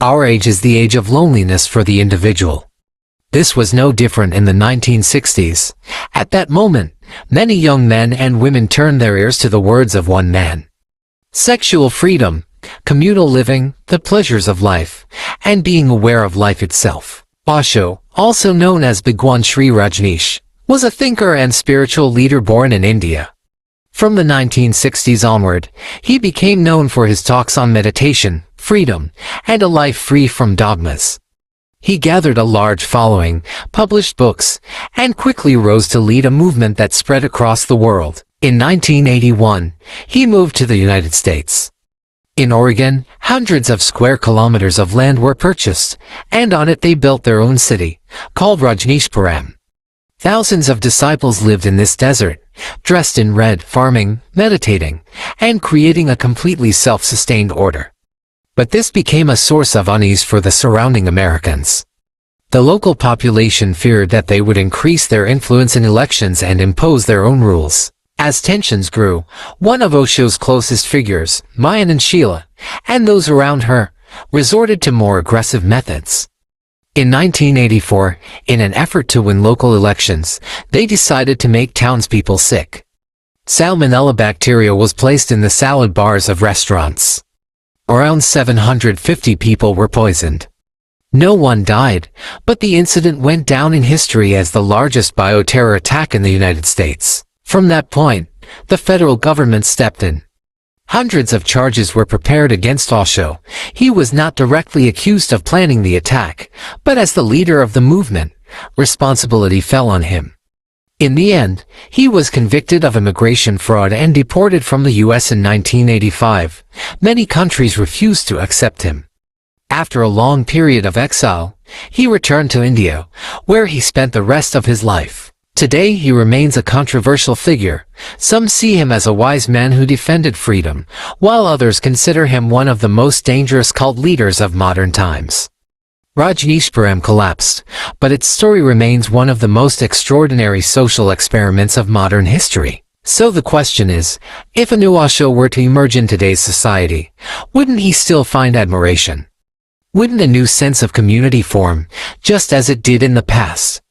our age is the age of loneliness for the individual. This was no different in the 1960s. At that moment, many young men and women turned their ears to the words of one man. Sexual freedom, communal living, the pleasures of life, and being aware of life itself. Osho, also known as Bhagwan Sri Rajneesh, was a thinker and spiritual leader born in India. From the 1960s onward, he became known for his talks on meditation, freedom, and a life free from dogmas. He gathered a large following, published books, and quickly rose to lead a movement that spread across the world. In 1981, he moved to the United States. In Oregon, hundreds of square kilometers of land were purchased, and on it they built their own city, called Rajneeshpuram. Thousands of disciples lived in this desert, dressed in red, farming, meditating, and creating a completely self-sustained order. But this became a source of unease for the surrounding Americans. The local population feared that they would increase their influence in elections and impose their own rules. As tensions grew, one of Osho's closest figures, Mayan Sheila, and those around her, resorted to more aggressive methods. In 1984, in an effort to win local elections, they decided to make townspeople sick. Salmonella bacteria was placed in the salad bars of restaurants. Around 750 people were poisoned. No one died, but the incident went down in history as the largest bioterror attack in the United States. From that point, the federal government stepped in. Hundreds of charges were prepared against Osho. He was not directly accused of planning the attack, but as the leader of the movement, responsibility fell on him. In the end, he was convicted of immigration fraud and deported from the U.S. in 1985. Many countries refused to accept him. After a long period of exile, he returned to India, where he spent the rest of his life. Today he remains a controversial figure. Some see him as a wise man who defended freedom, while others consider him one of the most dangerous cult leaders of modern times. Rajneeshpuram collapsed, but its story remains one of the most extraordinary social experiments of modern history. So the question is, if a new Osho were to emerge in today's society, wouldn't he still find admiration? Wouldn't a new sense of community form, just as it did in the past?